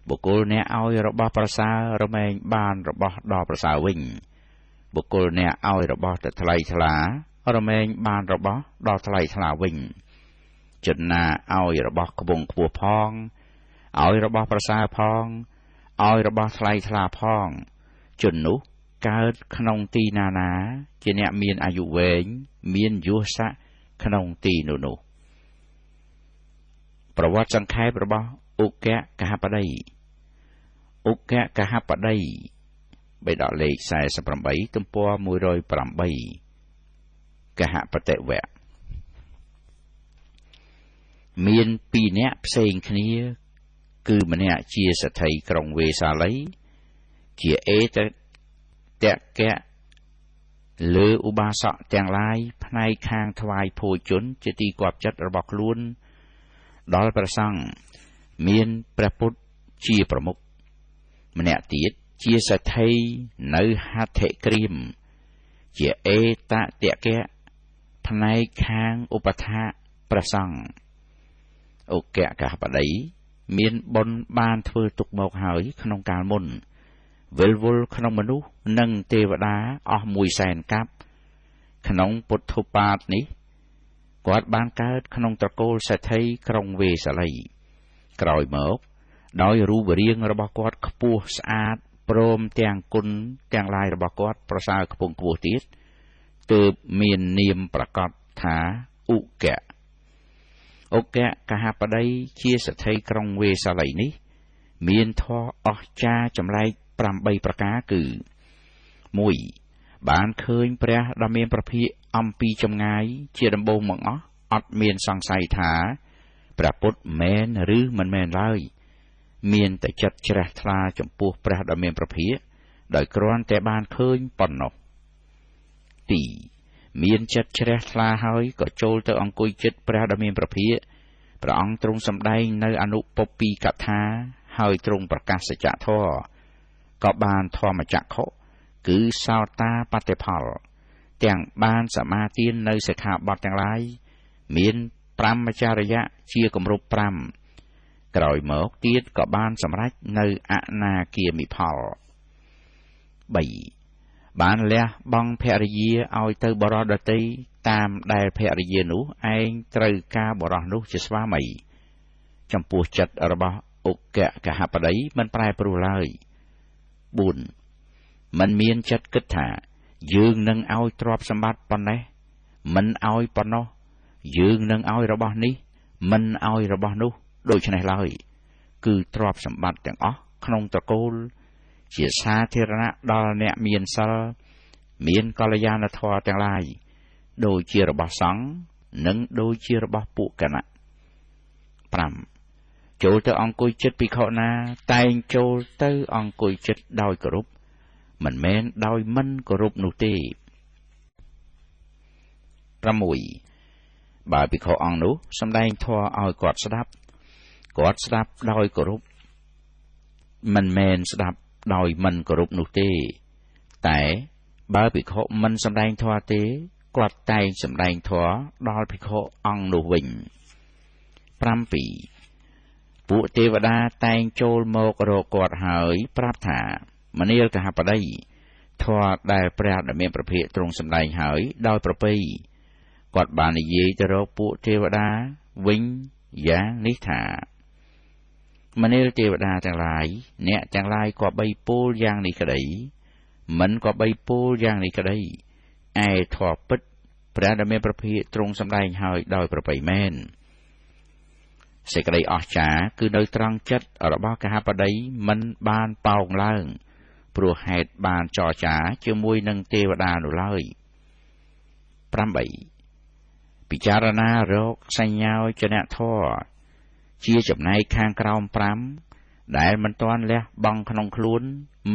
បុគ្គលអ្នកឲ្យរបស់ប្រសើររមែងបានរបស់ដ៏ប្រសើរវិញបុគ្គលអ្នកឲ្យរបស់ទៅថ្លៃថ្លារមែងបានរបស់ដ៏ថ្លៃថ្លាវិញជនណាឲ្យរបស់ខ្ពង់ខ្ពស់ផងឲ្យរបស់ប្រសើរផងឲ្យរបស់ថ្លៃថ្លាផងជននោះកើតក្នុងទីណានាជាអ្នកមានអាយុវែងមានយសស័ក្តិក្នុងទីនោះប្រវត្តិសង្ខេបរបស់ឧគកហបតីឧគកហបតីបេដកលេខ48ទំព័រ108កហបតិវៈមានពីរនាក់ផ្សេងគ្នាគឺម្នាក់ជាសេដ្ឋីក្រុងវេសាលីជាអេតតកៈលើឧបាសកទាំងឡាយផ្នែកខាងថ្វាយភោជនជាទីគាប់ចិត្តរបស់ខ្លួនដល់ព្រះសង្ឃមានព្រះពុទ្ធជាប្រមុខម្នាក់ទៀតជាសេដ្ឋីនៅហត្ថក្រៀមជាអេតតកៈផ្នែកខាងឧបថាព្រះសង្ឃឧគកហបតីមានបុណ្យបានធ្វើទុកមកហើយក្នុងកាលមុនវិលវល់ក្នុងមនុស្សនិងទេវតាអស់100,000កាប់ក្នុងពុទ្ធុបាទនេះគាត់បានកើតក្នុងត្រកូលសេដ្ឋីក្រុងវេសាលីក្រោយមកដោយរូបរាងរបស់គាត់ខ្ពស់ស្អាតព្រមទាំងគុណទាំងឡាយរបស់គាត់ប្រសើរខ្ពង់ខ្ពស់ទៀតទើបមាននាមប្រកបថាឧគកហបតីជាសេដ្ឋីក្រុងវេសាលីនេះមានធម៌អស្ចារ្យចម្លែក8ប្រការគឺ 1. បានឃើញព្រះដ៏មានព្រះភិក្ខអំពីចម្ងាយជាដំបូងមកអត់មានសង្ស័យថាព្រះពុទ្ធមែនឬមិនមែនឡើយមានតែចិត្តជ្រះថ្លាចំពោះព្រះដ៏មានព្រះភិក្ខដោយគ្រាន់តែបានឃើញប៉ុណ្ណោះ 2. មានចិត្តជ្រះថ្លាហើយក៏ចូលទៅអង្គុយជិតព្រះដ៏មានព្រះភិក្ខព្រះអង្គទ្រង់សម្ដែងនៅអនុពពីកថាហើយទ្រង់ប្រកាសសច្ចធម៌ក៏បានធម្មចក្ខុគឺសោតាបត្តិផលទាំងបានសមាទាននៅសិក្ខាបទទាំងឡាយមានព្រហ្មចរិយៈជាគម្រប់5ក្រោយមកទៀតក៏បានសម្រេចនៅអនាគាមិផល 3. បានលះបង់ភរិយាឲ្យទៅបរោះដតីតាមដែលភរិយានោះឯងត្រូវការបរោះនោះជាស្វាមីចំពោះចិត្តរបស់ឧគកហបតីមិនប្រែប្រួលឡើយ 4. មិនមានចិត្តគិតថាយើងនឹងឲ្យទ្រព្យសម្បត្តិប៉ុណ្ណេះមិនឲ្យប៉ុណ្ណោះយើងនឹងឲ្យរបស់នេះមិនឲ្យរបស់នោះដូច្នេះឡើយគឺទ្រព្យសម្បត្តិទាំងអស់ក្នុងត្រកូលជាសាធារណៈដល់អ្នកមានសិលមានកល្យាណធម៌ទាំងឡាយដូចជារបស់សង្ឃនិងដូចជារបស់ពួកគណៈ 5. ចូលទៅអង្គុយចិត្តភិក្ខុណាតែងចូលទៅអង្គុយចិត្តដោយគោរពមិនមែនដោយមិនគោរពនោះទេ 6. បើភិក្ខុអង្គនោះសម្ដែងធម៌ឲ្យគាត់ស្ដាប់ដោយគោរពមិនមែនស្ដាប់ដោយមិនគោរពនោះទេតែបើភិក្ខុមិនសម្ដែងធម៌ទេគាត់តែងសម្ដែងធម៌ដល់ភិក្ខុអង្គនោះវិញ 7. ពួកទេវតាតែងចូលមករកគាត់ហើយប្រាប់ថាមនាលកហបតីធម៌ដែលព្រះដ៏មានព្រះភិក្ខទ្រង់សម្ដែងហើយដោយប្រពៃគាត់បាននិយាយទៅរកពួកទេវតាវិញយ៉ាងនេះថាមនាលទេវតាទាំងឡាយអ្នកទាំងឡាយក៏បីពោលយ៉ាងនេះក្តីមិនក៏បីពោលយ៉ាងនេះក្តីឯធម៌ពិតព្រះដ៏មានព្រះភិក្ខទ្រង់សម្ដែងហើយដោយប្រពៃមែនសេចក្តីអស្ចារ្យគឺនៅត្រង់ចិត្តរបស់កហបតីមិនបានប៉ោងឡើងព្រោះហេតុបានចរចាជាមួយនឹងទេវតានោះឡើយ 8. ពិចារណារកសញ្ញោចនៈធម៌ជាចំណែកខាងក្រោម5ដែលមិនទាន់លះបង់ក្នុងខ្លួន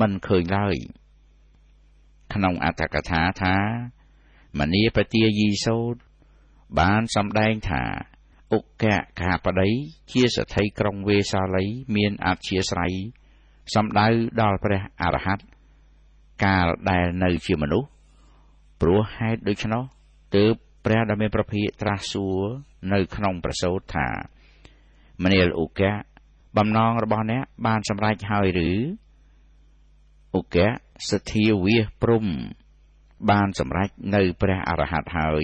មិនឃើញឡើយក្នុងអត្ថកថាថាមនីបទាយីសូត្របានសម្ដែងថា ឧកកកាបដីជាសទ្ធិក្រុងវេសាលីមានអធិស្រ័យសំដៅដល់ព្រះអរហន្តកាលដែលនៅជាមនុស្សព្រោះហេតុដូច្នោះទើបព្រះដ៏មានព្រះភិក្ខត្រាស់សួរនៅក្នុងប្រសូតថាមនាលឧកកបំណងរបស់អ្នកបានសម្រេចហើយឬឧកកសទ្ធាវាសព្រំបានសម្រេចនៅព្រះអរហន្តហើយ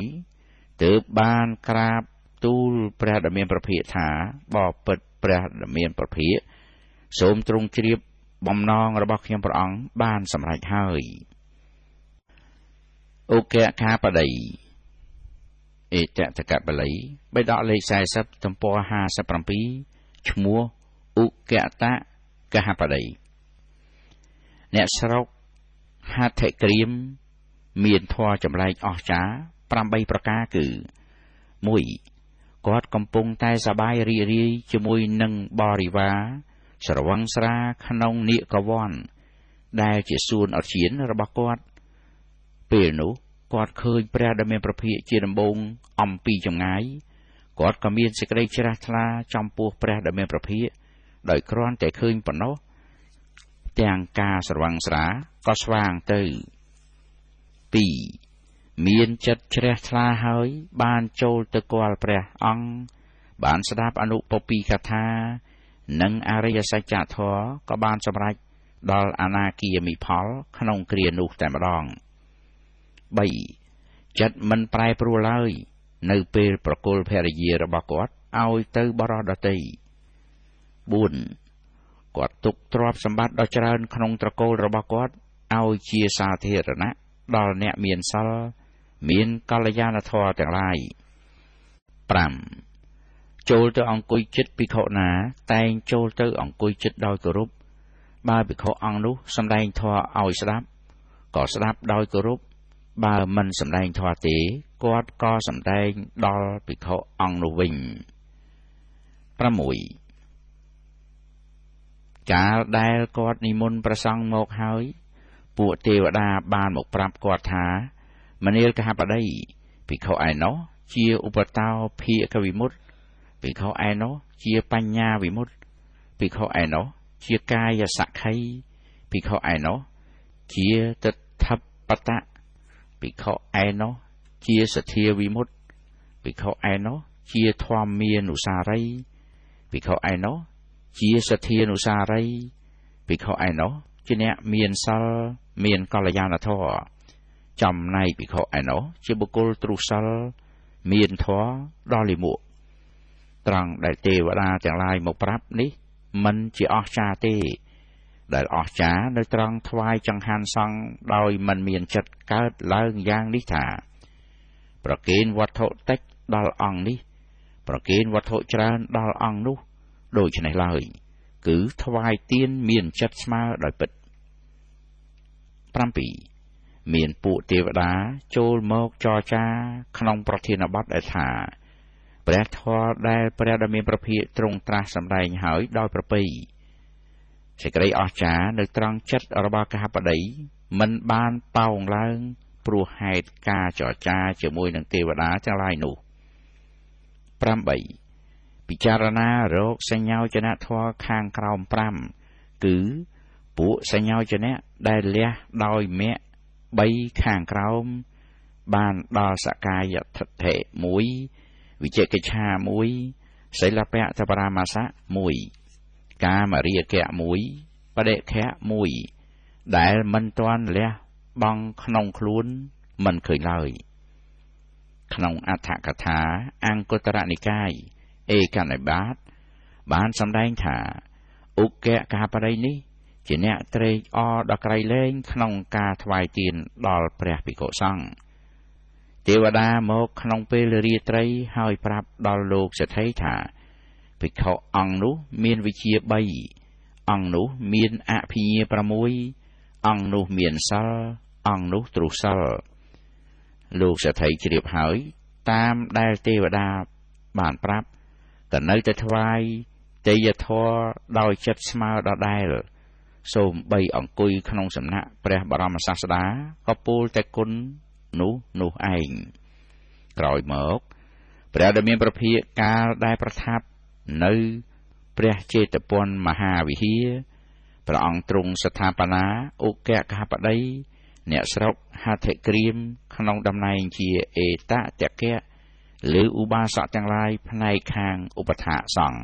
ទើបបានក្រាបទូលព្រះដ៏មានព្រះភិក្ខថាបបិទ្ធព្រះដ៏មានព្រះភិក្ខសូមទ្រង់ជ្រាបបំណងរបស់ខ្ញុំព្រះអង្គបានសម្រេចហើយឧកកាបដីអេតតកបលីបេដកលេខ40ទំព័រ57ឈ្មោះឧកតកហបដីអ្នកស្រុកហត្ថិក្រៀមមានធម៌ចម្លែកអស្ចារ្យ8ប្រការគឺ 1. គាត់កំពុងតែសប្បាយរីករាយជាមួយនឹងបរិវារស្រវឹងស្រាក្នុងនាគវ័នដែលជាសួនឧទ្យានរបស់គាត់ពេលនោះគាត់ឃើញព្រះដ៏មានព្រះភិក្ខជាដំបូងអំពីចម្ងាយគាត់ក៏មានសេចក្តីជ្រះថ្លាចំពោះព្រះដ៏មានព្រះភិក្ខដោយគ្រាន់តែឃើញប៉ុណ្ណោះទាំងការស្រវឹងស្រាក៏ស្វាងទៅ 2. មានចិត្តជ្រះថ្លាហើយបានចូលទៅគាល់ព្រះអង្គបានស្ដាប់អនុពពីកថានិងអរិយសច្ចធម៌ក៏បានសម្រេចដល់អនាគាមិផលក្នុងគ្រានោះតែម្ដង 3. ចិត្តមិនប្រែប្រួលឡើយនៅពេលប្រគល់ភរិយារបស់គាត់ឲ្យទៅបរិសដទៃ 4. គាត់ទុកទ្រព្យសម្បត្តិដ៏ច្រើនក្នុងត្រកូលរបស់គាត់ឲ្យជាសាធារណៈដល់អ្នកមានសិលមានកល្យាណធម៌ទាំងឡាយ 5. ចូលទៅអង្គុយជិតភិក្ខុណាតែងចូលទៅអង្គុយជិតដោយគោរពបើភិក្ខុអង្គនោះសម្ដែងធម៌ឲ្យស្ដាប់ក៏ស្ដាប់ដោយគោរពបើមិនសម្ដែងធម៌ទេគាត់ក៏សម្ដែងដល់ភិក្ខុអង្គនោះវិញ 6. កាលដែលគាត់និមន្តព្រះសង្ឃមកហើយពួកទេវតាបានមកប្រាប់គាត់ថាមនាលកហបដីភិក្ខុឯណោះជាឧបតោភាគវិមុតតិភិក្ខុឯណោះជាបញ្ញាវិមុតតិភិក្ខុឯណោះជាកាយសក្ខីភិក្ខុឯណោះជាទិដ្ឋបតៈភិក្ខុឯណោះជាសទ្ធាវិមុតតិភិក្ខុឯណោះជាធម្មានុសារីភិក្ខុឯណោះជាសទ្ធានុសារីភិក្ខុឯណោះជាអ្នកមានសិលមានកល្យាណធម៌ចំណែកភិក្ខុឯណោះជាបុគ្គលទ្រុសិលមានធម៌ដ៏លាមកត្រង់ដែលទេវតាទាំងឡាយមកប្រាប់នេះមិនជាអស្ចារ្យទេដែលអស្ចារ្យនៅត្រង់ថ្វាយចង្ហាន់សង្ឃដោយមិនមានចិត្តកើតឡើងយ៉ាងនេះថាប្រគេនវត្ថុតិចដល់អង្គនេះប្រគេនវត្ថុច្រើនដល់អង្គនោះដូច្នេះឡើយគឺថ្វាយទានមានចិត្តស្មើដោយពិត 7. មានពួកទេវតាចូលមកចរចាក្នុងប្រធានបទដែលថាព្រះធម៌ដែលព្រះដ៏មានព្រះភិក្ខទ្រង់ត្រាស់សម្ដែងហើយដោយប្រពៃសេចក្តីអស្ចារ្យនៅត្រង់ចិត្តរបស់កហបតីមិនបានប៉ោងឡើងព្រោះហេតុការចរចាជាមួយនឹងទេវតាទាំងឡាយនោះ 8. ពិចារណារកសញ្ញោចនធម៌ខាងក្រោម5គឺពួកសញ្ញោចនៈដែលលះដោយមគ្គ3ខាងក្រោមបានដល់សកាយដ្ឋិដ្ឋិ1វិជកិច្ឆា1សិលពៈតបរាមាសៈ1កាមរាគៈ1បដិខៈ1ដែលមិនទាន់លះបង់ក្នុងខ្លួនមិនឃើញឡើយក្នុងអដ្ឋកថាអង្គតរនិកាយឯកនិបាតបានសម្ដែងថាឧកកហបដីនេះជាអ្នកត្រេកអរដល់ក្រៃលែងក្នុងការថ្វាយទានដល់ព្រះភិក្ខុសង្ឃទេវតាមកក្នុងពេលរាត្រីហើយប្រាប់ដល់លោកសេដ្ឋីថាភិក្ខុអង្គនោះមានវិជ្ជា3អង្គនោះមានអភិញ្ញា6អង្គនោះមានសិលអង្គនោះទ្រុសិលលោកសេដ្ឋីជ្រាបហើយតាមដែលទេវតាបានប្រាប់ក៏នៅតែថ្វាយទេយធម៌ដោយចិត្តស្មើដដែលសូមបីអង្គុយក្នុងសំណាក់ព្រះបរមសាស្តាក៏ពោលតែគុណនោះឯងក្រោយមក ព្រះដែលមានព្រះភិក្ខកាលដែលប្រថាប់នៅព្រះចេតពុនមហាវិហារព្រះអង្គទ្រង់ស្ថាបនាឧគកហបតីអ្នកស្រុកហត្ថក្រៀមក្នុងតំណែងជាអេតតកៈឬឧបាសកទាំងឡាយផ្នែកខាងឧបថាសង្ឃ